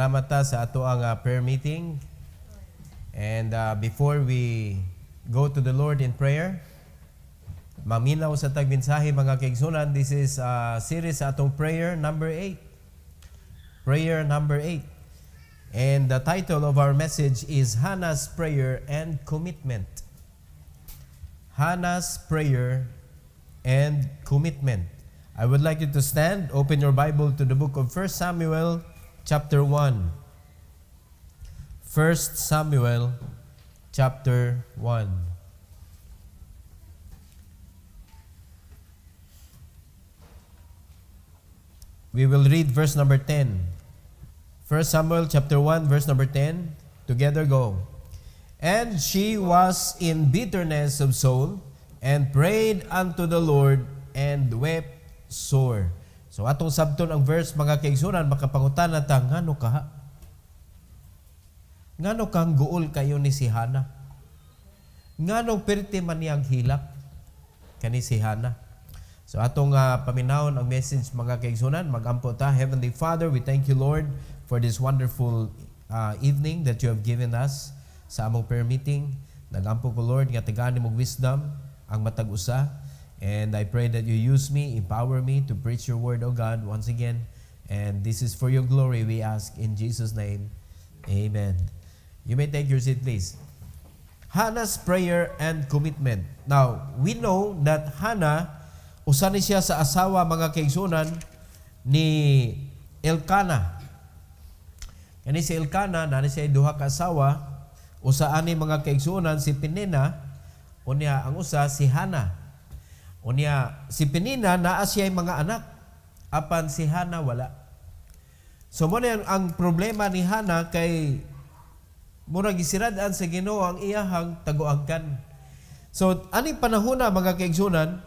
salamat ta sa ato ang prayer meeting. And before we go to the Lord in prayer, maminaw sa tagmensahe mga kaigsunan, this is a series sa atong prayer number 8. Prayer number 8. And the title of our message is Hannah's Prayer and Commitment. Hannah's Prayer and Commitment. I would like you to stand, open your Bible to the book of 1 Samuel chapter 1. 1 Samuel chapter 1. We will read verse number 10. 1 Samuel chapter 1 verse number 10. Together go. And she was in bitterness of soul, and prayed unto the Lord, and wept sore. So atong sabton ang verse mga kaigsunan, makapangutan na ta, ngano ka? Ngano kang guol kayo ni si Hannah? Ngano perti man niyang hilak kani si Hannah? So atong paminahon ang message mga kaigsunan, magampo ta. Heavenly Father, we thank you Lord for this wonderful evening that you have given us sa among prayer meeting. Nagampo ko Lord nga tagaan nimong wisdom ang matag usa, and I pray that you use me, empower me to preach your word, O God, once again. And this is for your glory, we ask in Jesus' name. Amen. You may take your seat, please. Hannah's prayer and commitment. Now, we know that Hannah, usa ni siya sa asawa mga kaigsunan ni Elkanah. Kani si Elkanah, nani siya duha ka asawa, usa ani mga kaigsunan si Penina, unya ang usa si Hannah. Unya si Penina naa siya mga anak, apan si Hannah wala. So mo ang problema ni Hannah kay murag gisirad-an sa Ginoo ang iyahang taguangkan. So ani panahon na mga kaigsunan,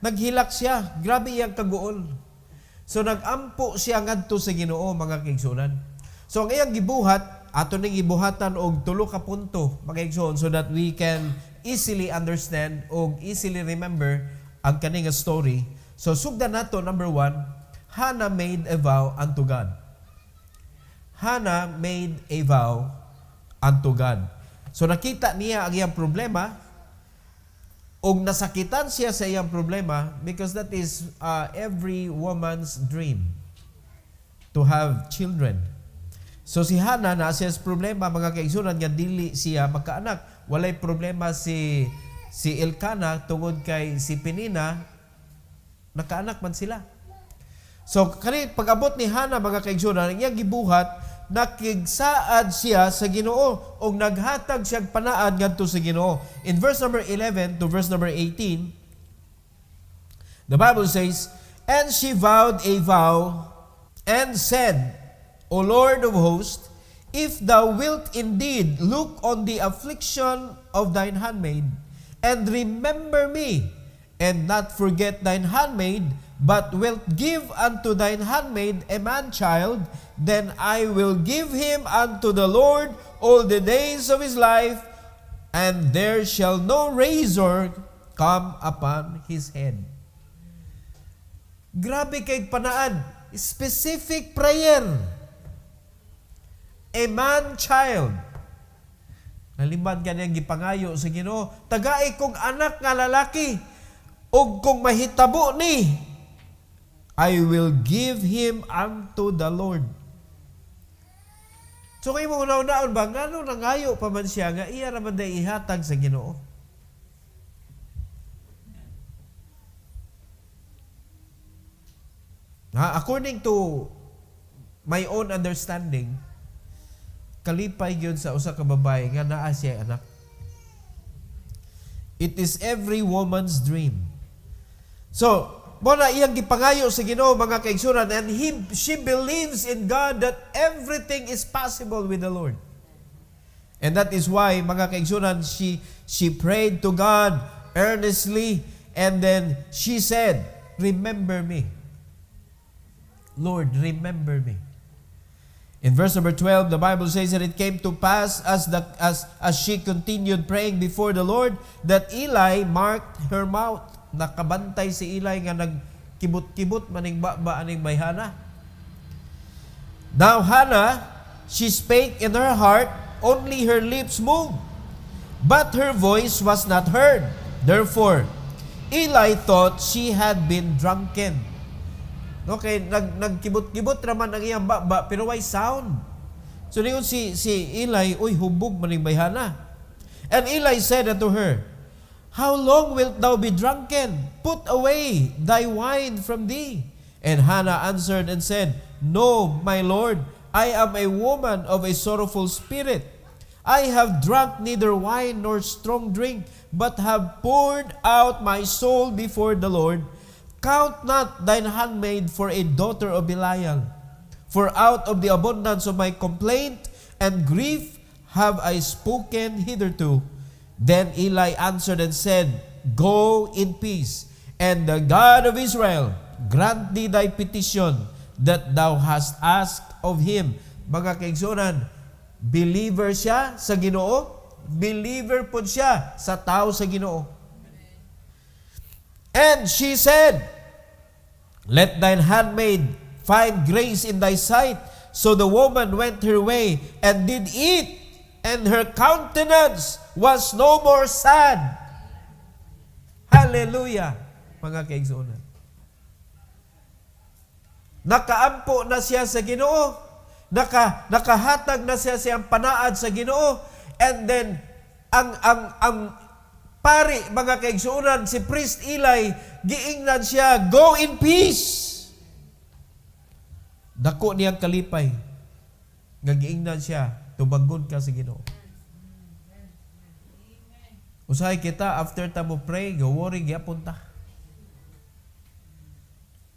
naghilak siya, grabe iyang kaguol. So nagampo siya ngadto sa Ginoo mga kaigsunan. So ang iyang gibuhat, ato ning gibuhatan og tulo ka punto mga kaigsunan, so that we can easily understand og easily remember ang kaning story. So sugdan nato, number 1, Hannah made a vow unto God. Hannah made a vow unto God. So nakita niya ang iyang problema og nasakitan siya sa iyang problema, because that is every woman's dream, to have children. So si Hannah na siya sa problema mga kaigsunan nga dili siya magkaanak. Walay problema si Elkanah tungod kay si Penina nakaanak man sila. So kani pag-abot ni Hannah mga kaigsunan, ang iyang gibuhat, nakigsaad siya sa Ginoo o naghatag siya panaad ngadto sa Ginoo. In verse number 11 to verse number 18, the Bible says, and she vowed a vow and said, O Lord of hosts, if thou wilt indeed look on the affliction of thine handmaid, and remember me, and not forget thine handmaid, but wilt give unto thine handmaid a man-child, then I will give him unto the Lord all the days of his life, and there shall no razor come upon his head. Grabe kay panaad. Specific prayer. A man-child. Nalimban ka niyang gipangayo sa Ginoo, tagay kong anak nga lalaki, og kung mahitabo ni, I will give him unto the Lord. So kayo mo unaon ba, ngano nangayo pa man siya nga iya naman day ihatag sa Ginoo? According to my own understanding, kalipay gyud sa usa ka babae nga naa siya anak. It is every woman's dream. So, mo na iyang gipangayo sa Ginoo mga kaigsunan, and she believes in God that everything is possible with the Lord. And that is why mga kaigsunan, she prayed to God earnestly, and then she said, remember me. Lord, remember me. In verse number 12, the Bible says that it came to pass as she continued praying before the Lord, that Eli marked her mouth. Nakabantay si Eli nga nagkibot-kibot maning ba aning may Hannah. Now Hannah she spake in her heart, only her lips moved, but her voice was not heard. Therefore, Eli thought she had been drunken. Okay, nagkibot-kibot raman ang iyang baba, pero why sound? So niyon si Eli, uy, hubog maning bayhana. And Eli said unto her, How long wilt thou be drunken? Put away thy wine from thee. And Hannah answered and said, No, my Lord, I am a woman of a sorrowful spirit. I have drunk neither wine nor strong drink, but have poured out my soul before the Lord. Count not thine handmaid for a daughter of Belial. For out of the abundance of my complaint and grief have I spoken hitherto. Then Eli answered and said, Go in peace, and the God of Israel grant thee thy petition that thou hast asked of him. Mga kaigsunan, believer siya sa Ginoo, believer po siya sa tao sa Ginoo. And she said, Let thine handmaid find grace in thy sight. So the woman went her way and did eat, and her countenance was no more sad. Hallelujah, mga kaigsunan. Nakaampo na siya sa Ginoo, nakahatag na siya siyang panaad sa Ginoo, and then ang pari, mga kaigsunan, si priest Eli, giingnan siya, Go in peace. Dako niyang kalipay, nga giingnan siya, tubangon ka sa Ginoo. Usahay kita, after ta mo pray, worry gyapon ta.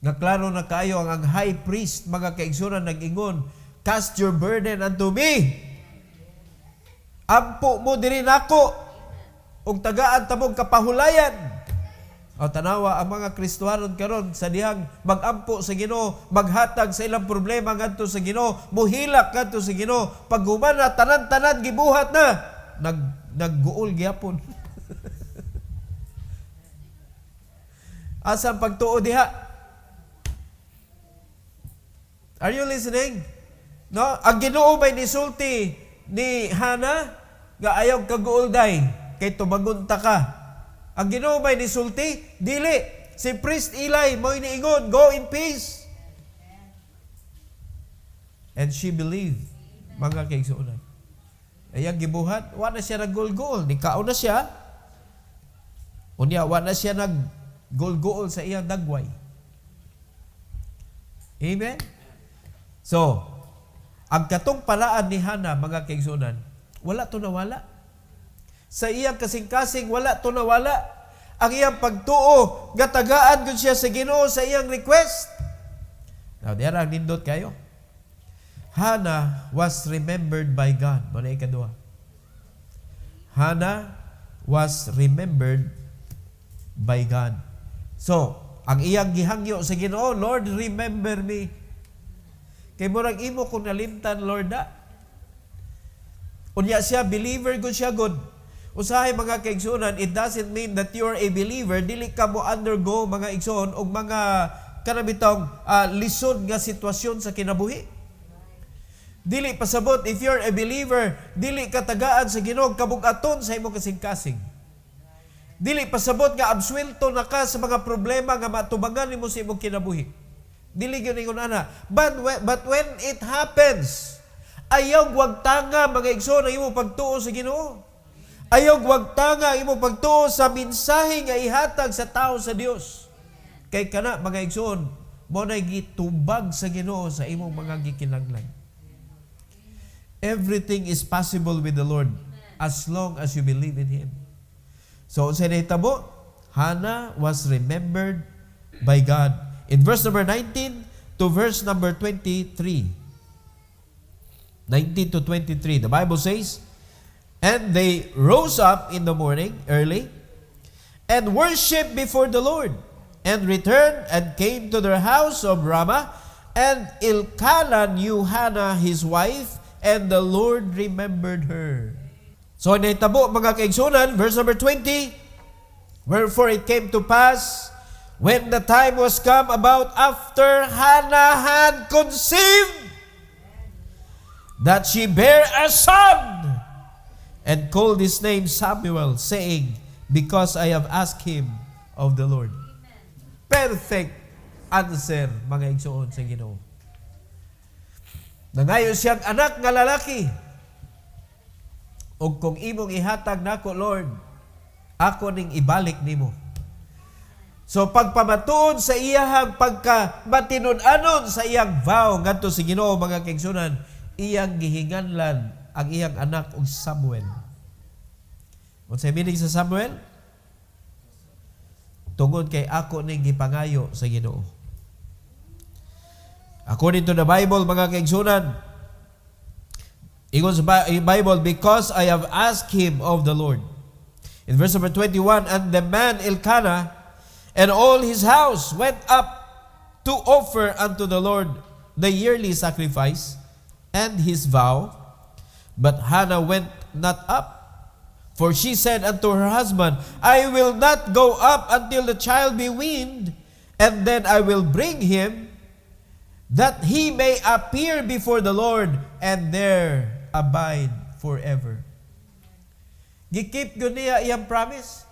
Nga klaro na kayo ang high priest, mga kaigsunan, nag-ingon, Cast your burden unto me. Ampo mo diri nako. Ug tagaan tamog kapahulayan. O tanawa ang mga Kristohanon karon sa dihang magampo sa Ginoo, maghatag sa ilang problema ngadto sa Ginoo, muhilak ngadto sa Ginoo, pag humana tanan-tanan gibuhat na, nagguol gyapon. Asa ang pagtuo diha? Are you listening? No, ang Ginoo may nisulti ni Hannah nga ayaw kaguol day kay tumagon ta ka. Ang Ginoo may nisulti, dili. Si priest Eli mo iniingon, Go in peace. And she believed, mga kaigsuonan. Ayang gibuhat, wa na siya naggol-gol, nikao na siya. Unya wa na siya naggol-gol sa iyang dagway. Amen. So, ang katong palaan ni Hannah, mga kaigsuonan, wala to nawala. Sa iyang kasing-kasing, wala to nawala. Ang iyang pagtuo, gatagaan ko siya sa Ginoo sa iyang request. Now, diyan ang nindot kayo. Hannah was remembered by God. Muna ikadua. Hannah was remembered by God. So, ang iyang gihangyo sa Ginoo, Lord, remember me. Kay murag imo kung nalimtan, Lord, unya siya, believer good siya good. Usahay mga kaigsunan, it doesn't mean that you're a believer, dili ka mo undergo mga igsoon o mga kanabitong lisod nga sitwasyon sa kinabuhi. Dili pasabot, if you're a believer, dili ka tagaan sa Ginoo kabug-aton sa imong kasing-kasing. Dili pasabot nga absuelto na ka sa mga problema nga matubangan nimo sa imong kinabuhi. Dili gyud ingon ana. But when it happens, ayaw wag tanga mga igsoon ang imong pagtuo sa Ginoo. Ayaw wag tanga imo pagtuo sa mensahe nga ihatag sa tao sa Dios. Kay kana mga igsoon, mo na gitubag sa Ginoo sa imong mga gikinahanglan. Everything is possible with the Lord as long as you believe in Him. So sa nahitabo, Hannah was remembered by God. In verse number 19 to verse number 23. 19 to 23, the Bible says, And they rose up in the morning early and worshiped before the Lord, and returned and came to their house of Ramah, and Elkanah knew Hannah his wife, and the Lord remembered her. So naitabo mga kaigsunan, verse number 20, Wherefore it came to pass, when the time was come about after Hannah had conceived, that she bare a son, and called his name Samuel, saying, because I have asked him of the Lord. Perfect answer, mga igsoon sa Ginoo. Nangayo siyang anak nga lalaki. O kung imong ihatag nako, Lord, ako ning ibalik nimo. So pagpamatuon sa iyahang pagkamatinud-anon sa iyang vow ngadto sa Ginoo, mga kaigsunan, iyang gihinganlan ang iyang anak og Samuel. Unsay meaning sa Samuel? Tungod kay ako ning gipangayo sa Ginoo. According to the Bible, mga kaigsunan, ingon sa Bible, because I have asked him of the Lord. In verse number 21, and the man Elkanah and all his house went up to offer unto the Lord the yearly sacrifice and his vow. But Hannah went not up, for she said unto her husband, I will not go up until the child be weaned, and then I will bring him, that he may appear before the Lord, and there abide forever. Gikip yun niya iyang promise.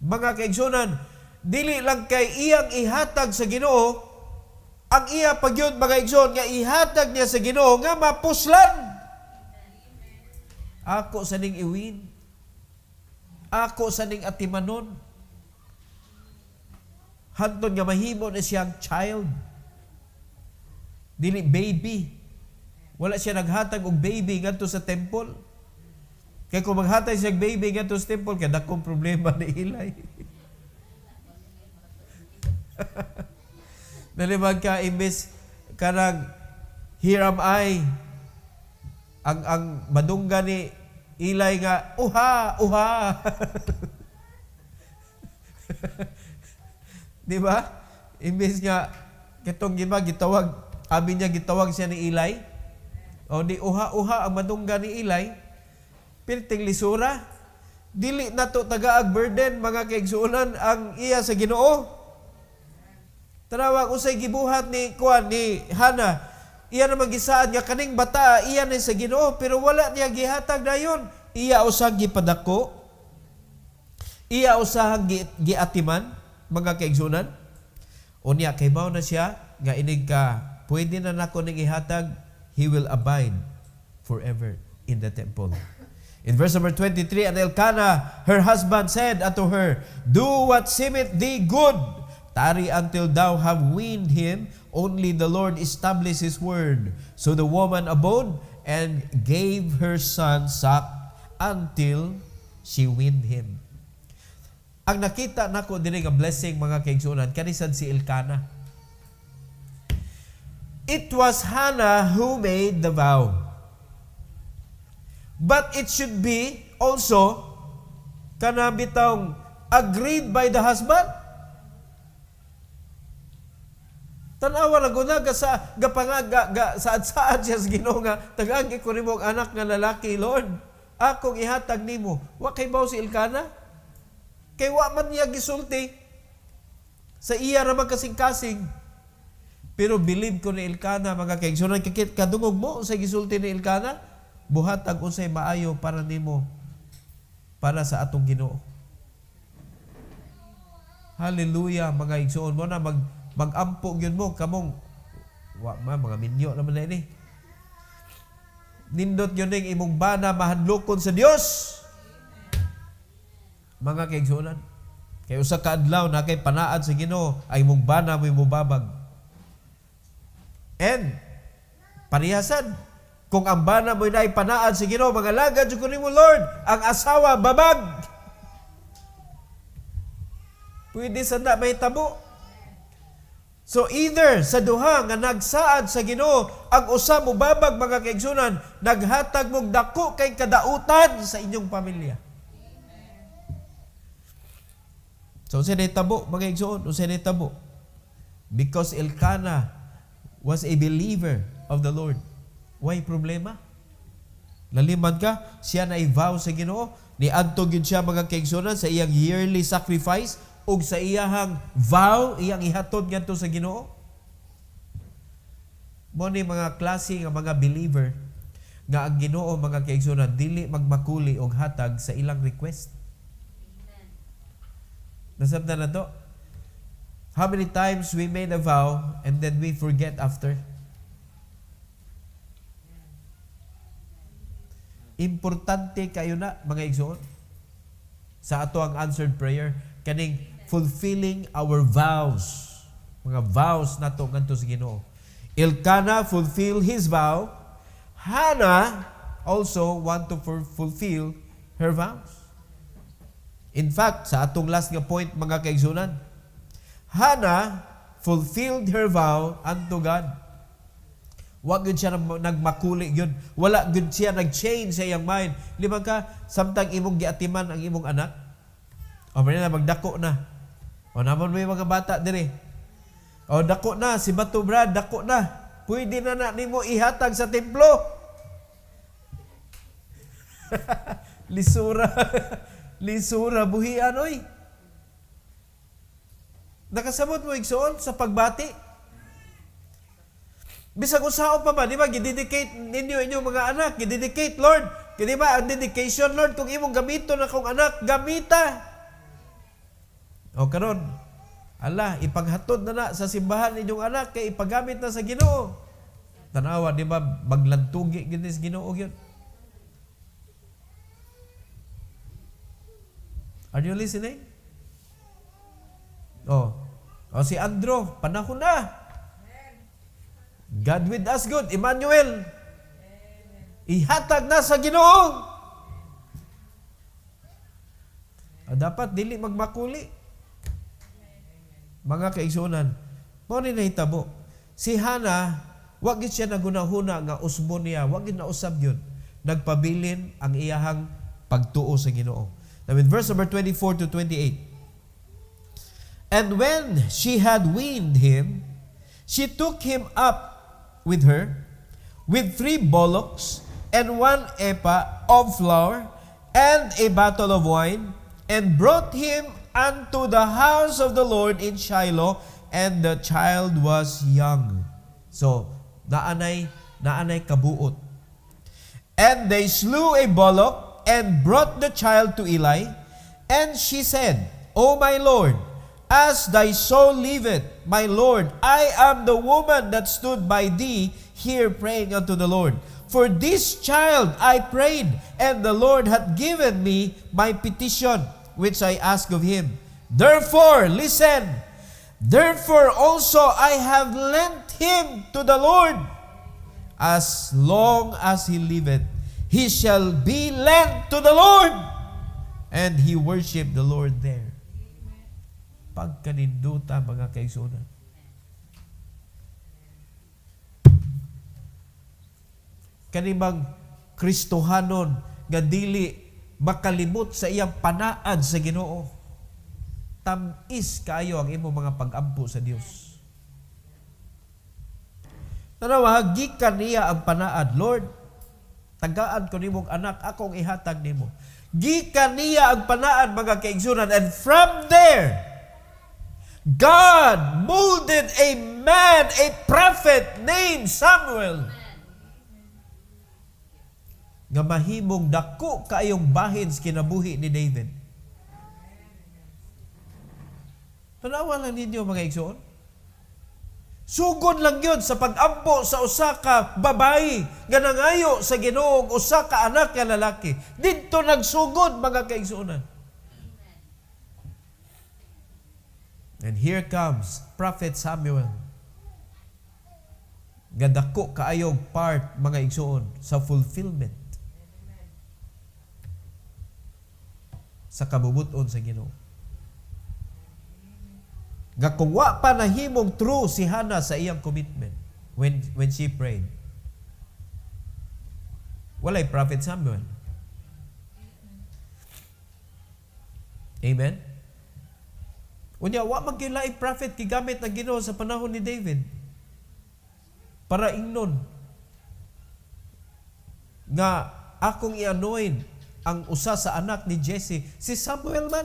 Mga kaigsunan, dili lang kay iyang ihatag sa Ginoo, ang iya pagyud, mga igsoon, nga ihatag niya sa Ginoo nga mapuslan. Ako sa ning iwin, ako sa ning atimanon, hantod nga mahimo na siyang child. Dili baby. Wala siya naghatag og baby ngadto sa temple. Kaya kung maghatag siya og baby ngadto sa temple, kaya dakong problema ni Eli. Nalimag ka, imbes kanang here am I, ang madungga ni Eli nga, uha, uha. Di ba? Imbes nga, kitong gitawag, abi niya gitawag siya ni Eli. O di uha-uha ang madungga ni Eli. Pirting lisura. Dili na to tagaag burden, mga kaigsuunan, ang iya sa Ginoo. Tanawa usay gibuhat ni Hannah. Iya naman gisaad nga kaning bata, iya na sa Ginoo, pero wala niya gihatag dayon. Iya usang gipadako. Iya usang giatiman, mga kaigsuunan. Unya kay mao na siya nga inig ka, pwede na nako ning ihatag, he will abide forever in the temple. In verse number 23, and Elkanah, her husband, said unto her, do what seemeth thee good. Tarry until thou have weaned him. Only the Lord established his word. So the woman abode and gave her son suck until she weaned him. Ang nakita nako diri nga blessing, mga kaigsunan, kanisan si Elkanah. It was Hannah who made the vow. But it should be also kanabitang agreed by the husband. Tanawa na gunaga sa saad-saad siya sa Ginoo nga, tagagi ko nimo ang anak nga lalaki, Lord. Akong ihatag nimo. Wa kay baw si Elkanah? Kay wa man niya gisulti. Sa iya ra man kasing-kasing. Pero believe ko ni Elkanah, mga kaigsunan, kadungog mo sa gisulti ni Elkanah, buhatag unsay maayo para nimo, para sa atong Ginoo. Hallelujah, mga igsoon mo na mag-ampo gyud mo kamong mga minyo naman na ini. Nindot yun ning imong bana mahadlokon sa Dios. Mga kaigsunan, kay usa ka adlaw na kay panaad sa Ginoo, ay imong bana mo mubabag. And parihasan, kung ang bana mo na ipanaad sa Ginoo, mga lagad jud ko nimo, Lord, ang asawa babag. Pwede sa na may tabo. So either sa duha nga nagsaad sa Ginoo, ang usa mo babag, mga kaigsunan, naghatag mong dako kay kadautan sa inyong pamilya. So unsa nay tabo, mga kaigsuon? Unsa nay tabo? Because Elkanah was a believer of the Lord. Why problema? Laliman ka, siya na i-vow sa Ginoo, niadto gyud siya, mga kaigsunan, sa iyang yearly sacrifice ug sa iyang vow, iyang ihatod ngadto sa Ginoo. Mo ni mga klase nga mga believer nga ang Ginoo mga kaigsunan dili magmakuli og hatag sa ilang request. Nasabtan na to? How many times we made a vow and then we forget after? Importante kayo na mga igsoon sa ato ang answered prayer kaning fulfilling our vows. Mga vows nato ngadto sa Ginoo. Elkanah fulfill his vow. Hannah also want to fulfill her vows. In fact, sa atong last nga point mga kaigsunan, Hannah fulfilled her vow unto God. Wa gyud siya nagmakuli gyud. Wala gyud siya nag-change sa iyang mind. Limang ka, samtang imong giatiman ang imong anak. O na magdako na. O namon mo yung mga bata dire. O dako na, si Bato Brad, dako na. Pwede na nimo ihatag sa templo. Lisura. Lisura buhian oy. Nakasabot mo igsoon sa pagbati. Bisag usaon pa ba, di ba, gidedicate ninyo inyong mga anak, gidedicate, Lord. Di ba, ang dedication, Lord, kung imong gamito na kong anak, gamita. O karon, ala, ipaghatod na sa simbahan inyong anak, kay ipagamit na sa Ginoo. Tanawa, di ba, maglantugi ginis Ginoo yun. Are you listening? O si Andrew, panahon na. God with us good, Emmanuel. Ihatag na sa Ginoo. Dapat dili magmakuli. Mga kaigsunan, mao ni nahitabo. Si Hannah, wag gid siya nagunahuna nga usbon niya, wag gid na usab gyud. Nagpabilin ang iyahang pagtuo sa Ginoo. Now in verse number 24 to 28. And when she had weaned him, she took him up with her, with 3 bullocks, and 1 ephah of flour, and a bottle of wine, and brought him unto the house of the Lord in Shiloh, and the child was young. So, naanay kabuot. And they slew a bullock, and brought the child to Eli, and she said, O my Lord, as thy soul liveth, my Lord, I am the woman that stood by thee here praying unto the Lord. For this child I prayed, and the Lord hath given me my petition, which I asked of him. Therefore, listen, therefore also I have lent him to the Lord. As long as he liveth, he shall be lent to the Lord. And he worshiped the Lord there. Pagkaninduta mga kaigsunan. Kanibang Kristohanon nga dili makalimot sa iyang panaad sa Ginoo. Tamis kayo ang imong mga pag-ampo sa Dios. Tanawa, gikan niya ang panaad, Lord, tagaan ko nimong anak, akong ihatag nimo. Gikan niya ang panaad mga kaigsunan, and from there, God molded a man, a prophet named Samuel, nga mahimong dako kaayong bahin sa kinabuhi ni David. Tanawa lang ninyo mga igsoon. Sugod lang yun sa pag-ampo sa usa ka babae nga nangayo sa Ginoo, usa ka anak nga lalaki. Dito nagsugod mga kaigsuonan. And here comes Prophet Samuel. Gadako kaayog part mga igsoon sa fulfillment sa kabubuton sa Ginoo. Nga kung wa pa nahimong true si Hannah sa iyang commitment when she prayed, walay Prophet Samuel. Amen? Unya, wa magkilay prophet kigamit na Ginoo sa panahon ni David para ingnon nga akong i-anoint ang usa sa anak ni Jesse, si Samuel man.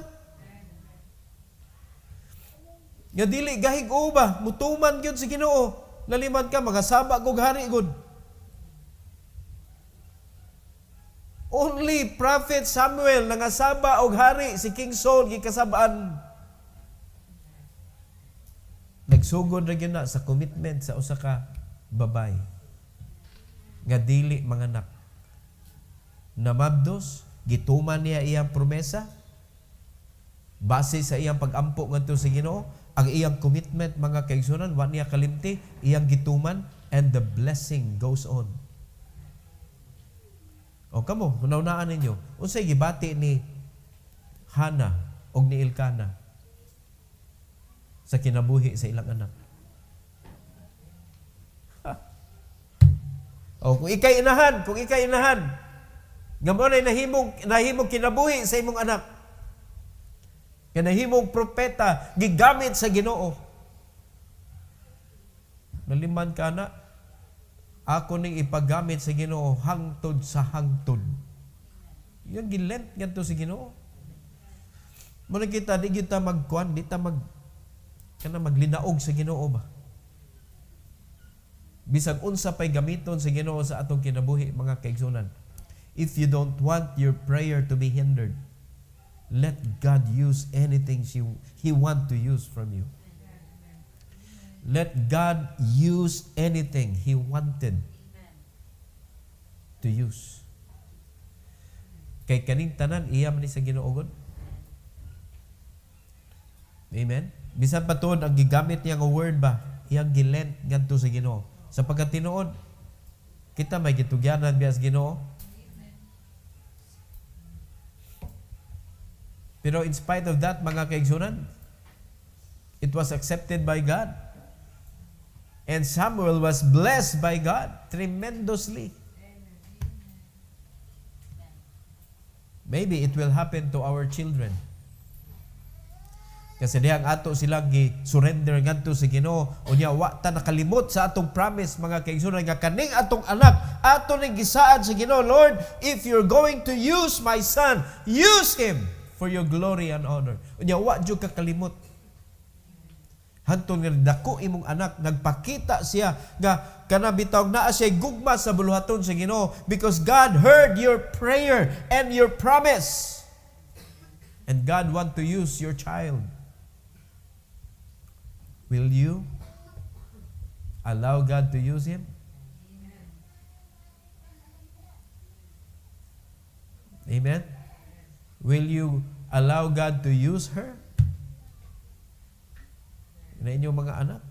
Nga dili gahig uba, mutuman gyud si Ginoo. Laliman ka, magasaba kog hari gud. Only Prophet Samuel nangasaba og hari si King Saul gikasabaan. Nagsugod ra gyud na sa commitment sa usa ka babay nga dili manganak. Namabdos, gituman niya iyang promesa base sa iyang pag-ampo ngadto sa Ginoo. Ang iyang commitment, mga kaigsunan, wa niya kalimti, iyang gituman, and the blessing goes on. O kamo, naunaan ninyo, unsay gibati ni Hana og ni Elkana sa kinabuhi sa ilang anak. O kung ikay inahan, nga mo na nahimong kinabuhi sa imong anak, nga nahimong propeta, gigamit sa Ginoo. Naliman ka na, ako ning ipagamit sa Ginoo hangtod sa hangtod. Yung gilent ngadto sa Ginoo. Muna kita, di kita magkuan, di ta maglinaog sa Ginoo ba? Bisag unsa pay gamiton sa Ginoo sa atong kinabuhi, mga kaigsunan. If you don't want your prayer to be hindered, let God use anything He want to use from you. Let God use anything He wanted to use. Kay kaning tanan, iya man ni sa Ginoo gud. Amen? Bisan pa tuod ang gigamit niya nga word ba, iyang gilent ngadto sa Ginoo. Sa pagkatinuod, kita may gitugyanan bias Ginoo. Pero in spite of that, mga kaigsunan, it was accepted by God. And Samuel was blessed by God tremendously. Maybe it will happen to our children. Kasi dihang ato silang gi-surrender ngadto sa Ginoo, unya wa ta nakalimot sa atong promise, mga kaigsunan, nga kaning atong anak ato ning gisaad sa Ginoo, Lord, if you're going to use my son, use him for your glory and honor. Unya wa jud ka kalimot. Hantong nga dako imong anak, nagpakita siya nga kana bitaw naa siya gugma sa buluhaton sa Ginoo, because God heard your prayer and your promise. And God want to use your child. Will you allow God to use him? Amen? Will you allow God to use her? Na inyong mga anak.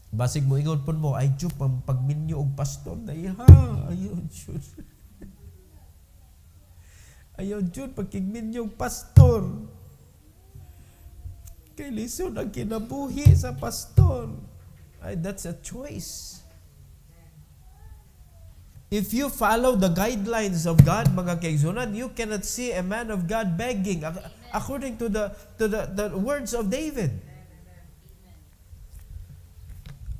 Basig mo ingon pun mo, ay Diyo, pagminyo og pastor na iha. Ayaw Diyo. Ayaw Diyo, pagkigminyo og pastor. Kay lisod ang kinabuhi sa pastor. Ay, that's a choice. If you follow the guidelines of God, mga kaigsunan, you cannot see a man of God begging according to the words of David.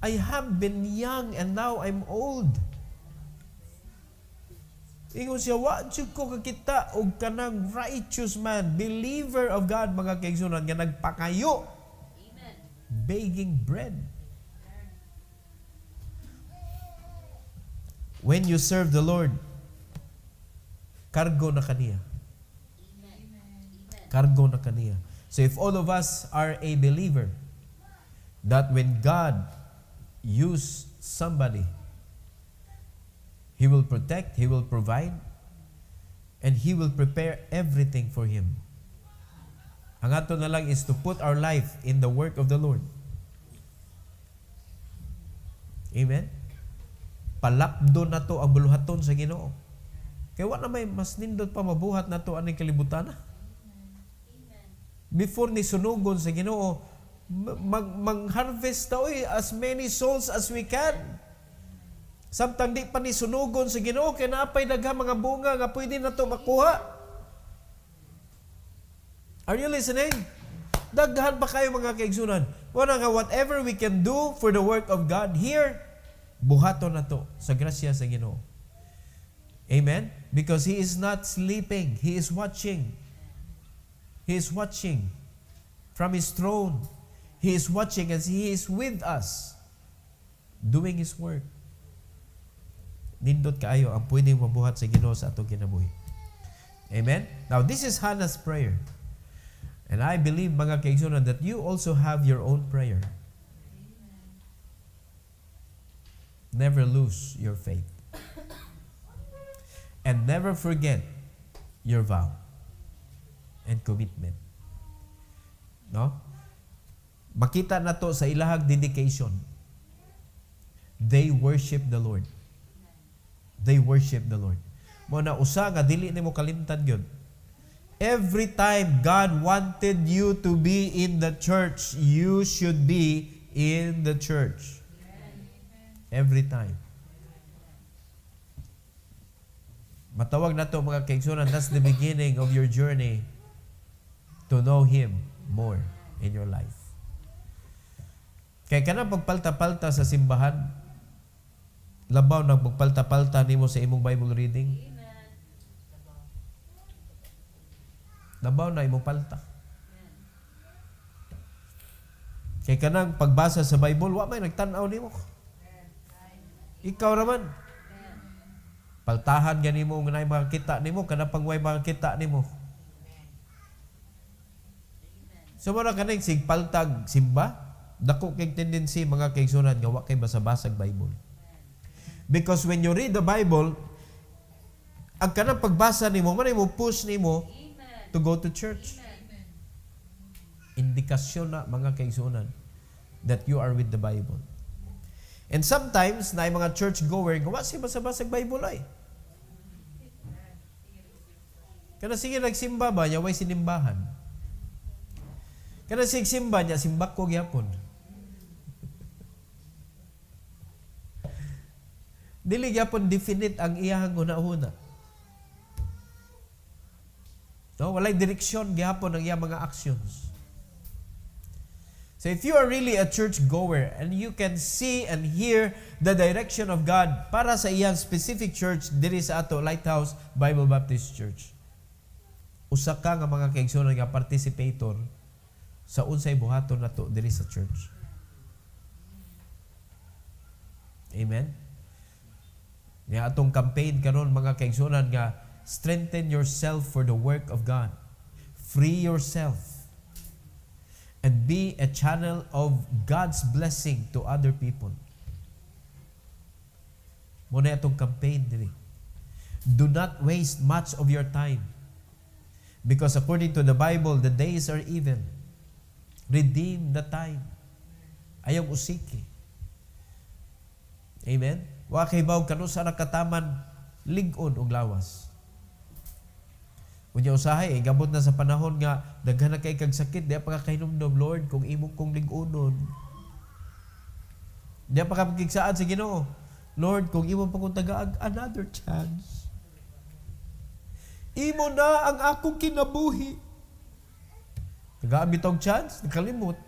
I have been young and now I'm old. Ingon siya, wa jud ko kakita og kanang righteous man, believer of God, mga kaigsunan, nga nagpakayo. Amen. Begging bread. When you serve the Lord, kargo na kaniya. Kargo na kaniya. So if all of us are a believer, that when God use somebody, He will protect, He will provide, and He will prepare everything for him. Ang ato na lang is to put our life in the work of the Lord. Amen? Palapdo na to ang buluhaton sa Ginoo. Kaya wala may mas nindot pa mabuhat na to aning kalibutan. Before ni sunugon sa Ginoo, mag-harvest tayo as many souls as we can. Samtang di pa ni sunugon sa Ginoo, kaya naapay daghang mga bunga nga pwede na to makuha. Are you listening? Daghan pa kayo, mga kaigsunan. Wala nga, whatever we can do for the work of God here, buhato na to sa grasya sa Ginoo. Amen? Because He is not sleeping. He is watching. He is watching from His throne. He is watching as He is with us, doing His work. Nindot kaayo ang pwedeng mabuhat sa Ginoo sa atong kinabuhi. Amen? Now, this is Hannah's prayer. And I believe, mga kaigsunan, that you also have your own prayer. Never lose your faith. And never forget your vow and commitment. No? Makita na to sa ilahag dedication. They worship the Lord. They worship the Lord. Muna usa nga dili nimo kalimtan gyud. Every time God wanted you to be in the church, you should be in the church. Every time. Matawag na to mga kaigsunan, that's the beginning of your journey to know Him more in your life. Kaya ka na pagpalta-palta sa simbahan, labaw na pagpalta-palta nimo sa imong Bible reading. Labaw na imong palta. Kaya ka nang pagbasa sa Bible, wa may nagtanaw nimo. Ikaw naman. Paltahan gani mo nga mga kita nimo, kana pangway mga kita nimo. So muna ka nang sigpaltag simba, dako kay tendency mga kaigsunan nga wa kay basa-basag Bible. Because when you read the Bible, ang kanang pagbasa nimo, man mo push nimo to go to church. Indikasyon na mga kaigsunan that you are with the Bible. And sometimes, na mga church-goer, gawa siya basa-basag Bible ay. Kana sige nagsimba ba, niya way sinimbahan. Kana sige simba niya, simbak ko gyapon. Dili gyapon definite ang iyahang una-una. No, walay direksyon gyapon ang iyang mga actions. So if you are really a church-goer and you can see and hear the direction of God para sa iyang specific church diri sa ato Lighthouse Bible Baptist Church, usa ka nga mga kaigsunan nga participator sa unsay buhaton nato diri sa church. Amen. Nga atong campaign karon mga kaigsunan nga strengthen yourself for the work of God. Free yourself and be a channel of God's blessing to other people. Muna itong campaign diri. Do not waste much of your time. Because according to the Bible, the days are evil. Redeem the time. Ayaw usiki. Amen? Wa kay baw kanu sa nakataman lig-on og lawas. Unya usahay, gabot na sa panahon nga daghan na kay kag sakit, di pa ka kahinumdom, Lord, kung imo kong lig-unon. Di pa ka pagkigsaan sa Ginoo, Lord, kung imo pa kong tagaag another chance. Imo na ang akong kinabuhi. Tagaan bitong chance, nakalimot.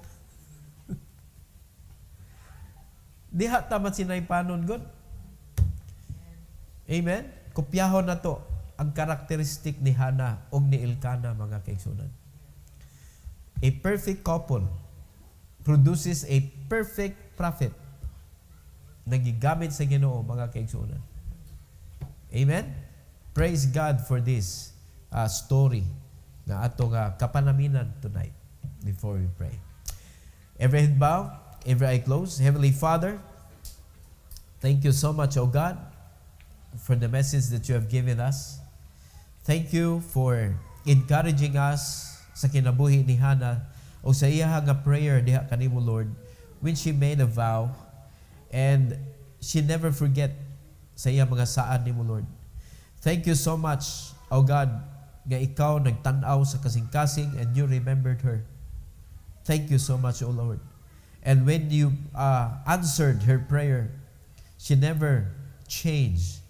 Diha tamat sinay panon God. Amen? Kopyahon na to ang karakteristik ni Hannah o ni Elkanah, mga kaigsunan. A perfect couple produces a perfect prophet na gigamit sa Ginoo, mga kaigsunan. Amen? Praise God for this story na atong kapanaminan tonight before we pray. Every head bow, every eye closed. Heavenly Father, thank you so much, O God, for the message that you have given us. Thank you for encouraging us sa kinabuhi ni Hannah o sa iya nga prayer diha kanimo, Lord, when she made a vow and she never forget sa iya mga saan nimo, Lord. Thank you so much, O God, nga ikaw nagtan-aw sa kasing-kasing and you remembered her. Thank you so much, O Lord. And when you answered her prayer, she never changed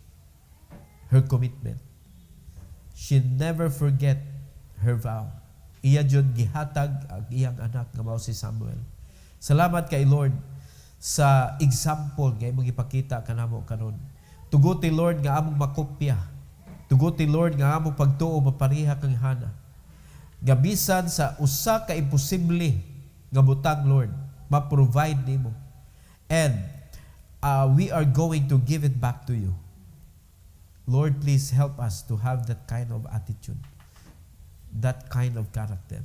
her commitment. She never forget her vow. Iya jud gihatag ang iyang anak nga mao si Samuel. Salamat kay Lord sa example nga imong ipakita kanamo karon. Tuguti Lord nga among makopya. Tuguti Lord nga among pagtuo mapariha kang Hannah. Gabisan sa usa ka imposible nga butang, Lord, ma-provide nimo. And we are going to give it back to you. Lord, please help us to have that kind of attitude, that kind of character.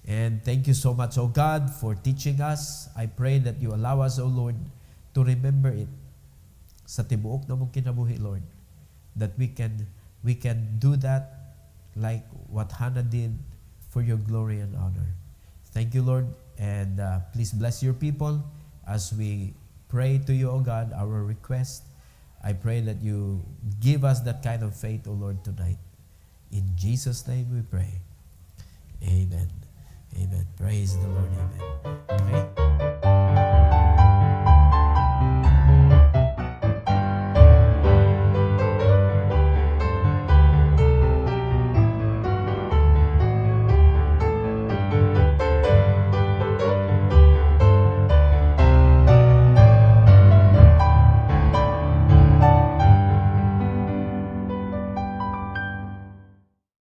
And thank you so much, O God, for teaching us. I pray that you allow us, O Lord, to remember it sa tibuok na mong kinabuhi, Lord, that we can do that like what Hannah did for your glory and honor. Thank you, Lord, and please bless your people as we pray to you, O God, our request. I pray that you give us that kind of faith, O Lord, tonight. In Jesus' name we pray. Amen. Amen. Praise the Lord. Amen.